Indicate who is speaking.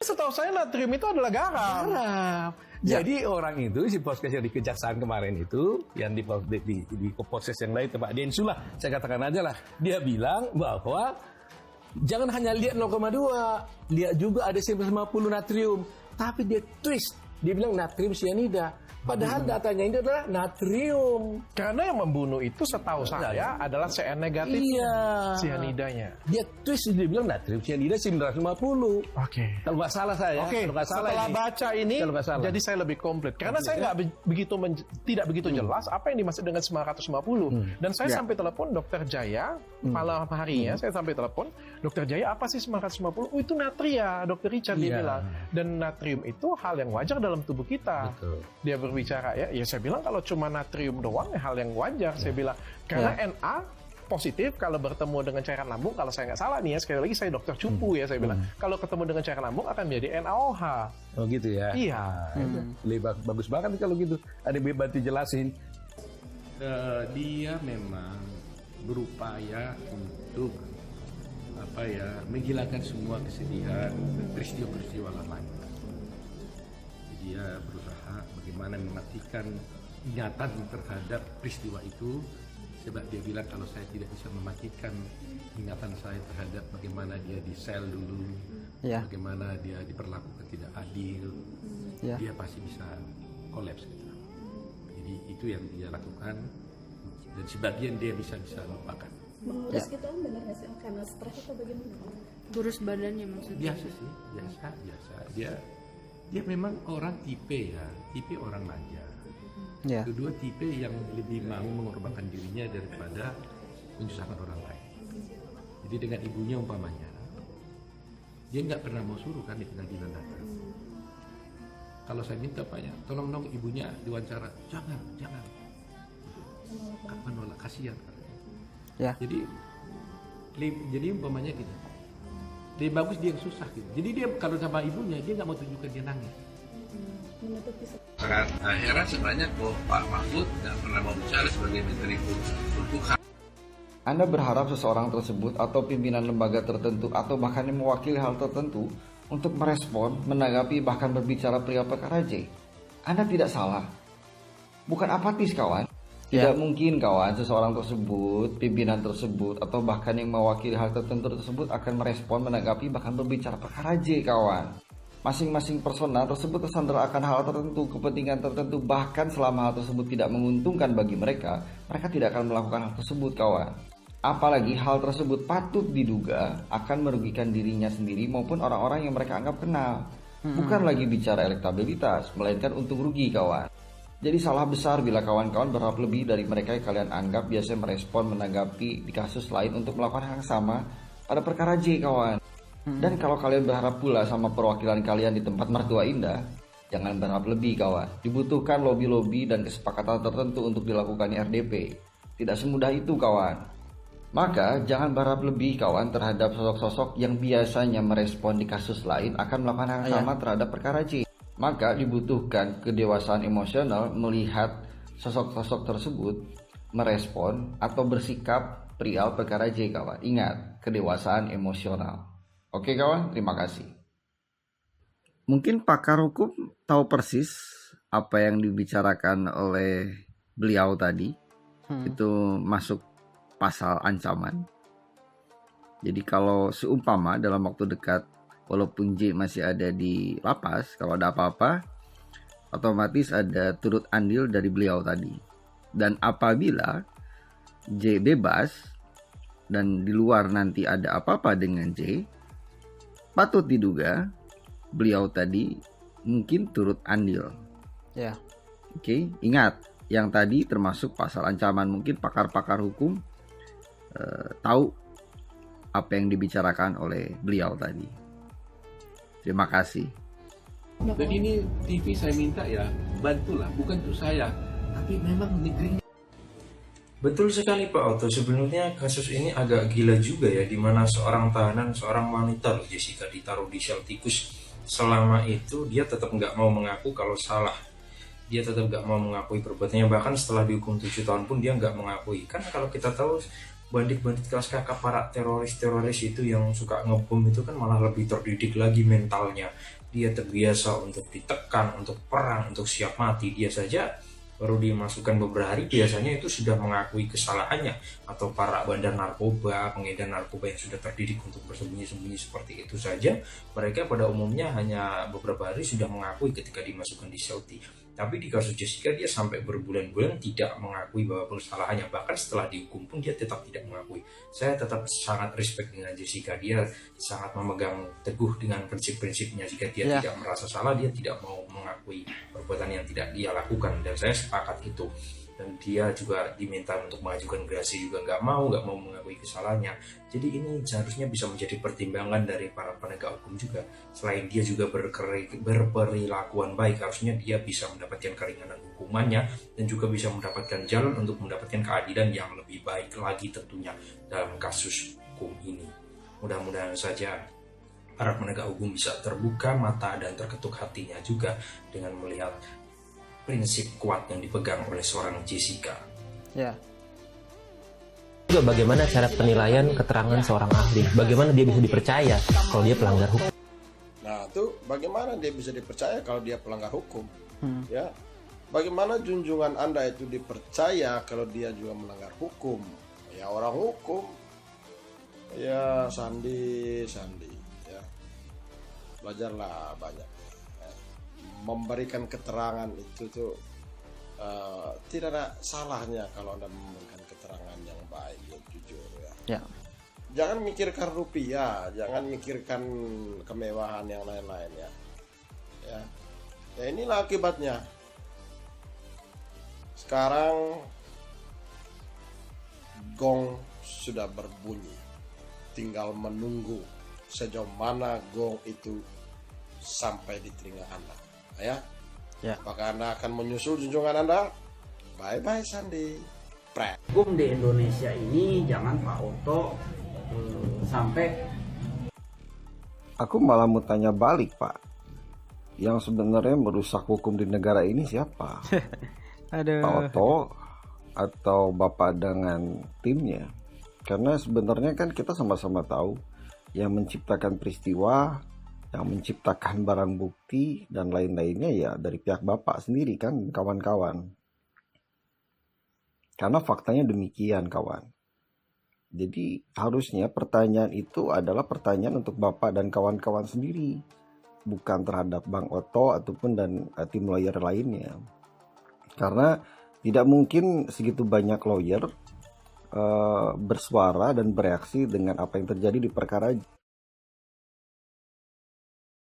Speaker 1: Setahu saya natrium itu adalah garam.
Speaker 2: Jadi orang itu, si Poskes yang di Kejaksaan kemarin itu, yang di Polres yang lain, Pak Densulah, saya katakan aja lah, dia bilang bahwa jangan hanya lihat 0,2, lihat juga ada 150 natrium, tapi dia twist, dia bilang natrium cyanida. Padahal datanya ini adalah natrium.
Speaker 1: Karena yang membunuh itu setahu saya adalah CN negatif.
Speaker 2: Iya.
Speaker 1: Cyanidanya.
Speaker 2: Dia twist, dia bilang natrium cyanida 950.
Speaker 1: Oke.
Speaker 2: Kalau nggak salah saya.
Speaker 1: Oke,
Speaker 2: Kalau nggak salah
Speaker 1: setelah
Speaker 2: ini.
Speaker 1: baca ini,
Speaker 2: Kalau nggak salah.
Speaker 1: jadi saya lebih komplit. Karena saya nggak tidak begitu jelas apa yang dimaksud dengan 950. Dan saya sampai telepon Dokter Jaya, malam harinya saya sampai telepon, Dokter Jaya apa sih 950? Oh itu natria, Dokter Richard dia bilang. Dan natrium itu hal yang wajar dalam tubuh kita.
Speaker 2: Betul.
Speaker 1: Dia berbicara ya saya bilang kalau cuma natrium doang ya hal yang wajar. Saya bilang, karena Na positif kalau bertemu dengan cairan lambung, kalau saya nggak salah nih ya, sekali lagi saya dokter cupu ya, saya bilang kalau ketemu dengan cairan lambung akan menjadi NaOH.
Speaker 2: Oh gitu ya.
Speaker 1: Iya.
Speaker 2: Bagus banget kalau gitu. Ada yang bantu jelasin.
Speaker 3: Dia memang berupaya untuk menghilangkan semua kesedihan peristiwa-peristiwa lamanya. Dia berusaha bagaimana mematikan ingatan terhadap peristiwa itu, sebab dia bilang kalau saya tidak bisa mematikan ingatan saya terhadap bagaimana dia di sel dulu, bagaimana dia diperlakukan tidak adil, dia pasti bisa kolaps gitu. Jadi itu yang dia lakukan, dan sebagian dia bisa lupakan.
Speaker 4: Mengurus gitu benar nggak sih? Karena stres atau bagaimana?
Speaker 5: Kurus badannya maksudnya?
Speaker 3: Biasa sih, biasa. Dia memang orang tipe orang manja. Kedua tipe yang lebih mau mengorbankan dirinya daripada menyusahkan orang lain. Jadi dengan ibunya umpamanya, dia nggak pernah mau suruh kan di pengadilan datang. Kalau saya minta banyak, tolong dong ibunya diwawancara, jangan. Menolak, kasihan. Jadi umpamanya gini. Lebih bagus dia yang susah gitu. Jadi dia kalau sama ibunya dia nggak mau tunjukkan dia nangis.
Speaker 6: Sangat heran sebenarnya kok Pak Mahfud nggak pernah mau bicara sebagai Menteri Polhukam.
Speaker 7: Anda berharap seseorang tersebut atau pimpinan lembaga tertentu atau bahkan yang mewakili hal tertentu untuk merespon, menanggapi, bahkan berbicara perihal perkara J. Anda tidak salah. Bukan apatis kawan. Tidak mungkin kawan seseorang tersebut, pimpinan tersebut, atau bahkan yang mewakili hal tertentu tersebut akan merespon, menanggapi, bahkan berbicara perkara J kawan. Masing-masing personal tersebut tersandera akan hal tertentu, kepentingan tertentu, bahkan selama hal tersebut tidak menguntungkan bagi mereka, mereka tidak akan melakukan hal tersebut kawan. Apalagi hal tersebut patut diduga akan merugikan dirinya sendiri maupun orang-orang yang mereka anggap kenal. Bukan lagi bicara elektabilitas, melainkan untung rugi kawan. Jadi salah besar bila kawan-kawan berharap lebih dari mereka yang kalian anggap biasa merespon, menanggapi di kasus lain untuk melakukan hal yang sama pada perkara J kawan. Dan kalau kalian berharap pula sama perwakilan kalian di tempat mertua indah, jangan berharap lebih kawan. Dibutuhkan lobby-lobby dan kesepakatan tertentu untuk dilakukan RDP. Tidak semudah itu kawan. Maka jangan berharap lebih kawan terhadap sosok-sosok yang biasanya merespon di kasus lain akan melakukan hal yang sama terhadap perkara J. Maka dibutuhkan kedewasaan emosional melihat sosok-sosok tersebut merespon atau bersikap perihal perkara J kawan. Ingat, kedewasaan emosional. Oke kawan, terima kasih. Mungkin pakar hukum tahu persis apa yang dibicarakan oleh beliau tadi. Itu masuk pasal ancaman. Jadi kalau seumpama dalam waktu dekat, walaupun J masih ada di lapas, kalau ada apa-apa, otomatis ada turut andil dari beliau tadi. Dan apabila J bebas, dan di luar nanti ada apa-apa dengan J, patut diduga beliau tadi mungkin turut andil. Oke, ingat, yang tadi termasuk pasal ancaman. Mungkin pakar-pakar hukum tahu apa yang dibicarakan oleh beliau tadi. Terima kasih.
Speaker 3: Dan ini TV saya minta ya bantulah, bukan untuk saya, tapi memang negeri.
Speaker 8: Betul sekali Pak Otto. Sebenarnya kasus ini agak gila juga ya, di mana seorang tahanan, seorang wanita Jessica ditaruh di sel tikus. Selama itu dia tetap nggak mau mengaku kalau salah. Dia tetap nggak mau mengakui perbuatannya, bahkan setelah dihukum 7 tahun pun dia nggak mengakui. Kan kalau kita tahu bandit-bandit kelas kakap, para teroris-teroris itu yang suka ngebom itu kan malah lebih terdidik lagi mentalnya. Dia terbiasa untuk ditekan, untuk perang, untuk siap mati. Dia saja baru dimasukkan beberapa hari biasanya itu sudah mengakui kesalahannya. Atau para bandar narkoba, pengedar narkoba yang sudah terdidik untuk bersembunyi-sembunyi seperti itu saja, mereka pada umumnya hanya beberapa hari sudah mengakui ketika dimasukkan di sel T. Tapi di kasus Jessica dia sampai berbulan-bulan tidak mengakui bahwa kesalahannya. Bahkan setelah dihukum pun dia tetap tidak mengakui. Saya tetap sangat respect dengan Jessica. Dia sangat memegang teguh dengan prinsip-prinsipnya. Jika dia tidak merasa salah, dia tidak mau mengakui perbuatan yang tidak dia lakukan. Dan saya sepakat itu. Dan dia juga diminta untuk mengajukan gerasi juga nggak mau mengakui kesalahannya. Jadi ini seharusnya bisa menjadi pertimbangan dari para penegak hukum juga. Selain dia juga berperilakuan baik, harusnya dia bisa mendapatkan keringanan hukumannya dan juga bisa mendapatkan jalan untuk mendapatkan keadilan yang lebih baik lagi tentunya dalam kasus hukum ini. Mudah-mudahan saja para penegak hukum bisa terbuka mata dan terketuk hatinya juga dengan melihat prinsip kuat yang dipegang oleh seorang Jessica.
Speaker 9: Ya.
Speaker 10: Juga bagaimana cara penilaian keterangan seorang ahli? Bagaimana dia bisa dipercaya kalau dia pelanggar hukum?
Speaker 11: Nah, itu bagaimana dia bisa dipercaya kalau dia pelanggar hukum? Ya. Bagaimana junjungan Anda itu dipercaya kalau dia juga melanggar hukum? Ya, orang hukum. Ya, Sandi ya. Belajarlah banyak. Memberikan keterangan itu tuh tidak ada salahnya kalau Anda memberikan keterangan yang baik, yang jujur ya. Jangan mikirkan rupiah, jangan mikirkan kemewahan yang lain-lain ya. Ya inilah akibatnya. Sekarang gong sudah berbunyi, tinggal menunggu sejauh mana gong itu sampai di telinga Anda. Ya. Apakah Anda akan menyusul junjungan Anda? Bye-bye Sandi.
Speaker 12: Hukum di Indonesia ini jangan Pak Oto sampai.
Speaker 7: Aku malah mau tanya balik, Pak. Yang sebenarnya merusak hukum di negara ini siapa? Pak Oto atau Bapak dengan timnya? Karena sebenarnya kan kita sama-sama tahu yang menciptakan peristiwa, yang menciptakan barang bukti dan lain-lainnya ya dari pihak Bapak sendiri kan, kawan-kawan. Karena faktanya demikian, kawan. Jadi harusnya pertanyaan itu adalah pertanyaan untuk Bapak dan kawan-kawan sendiri, bukan terhadap Bang Oto ataupun dan tim lawyer lainnya. Karena tidak mungkin segitu banyak lawyer bersuara dan bereaksi dengan apa yang terjadi di perkara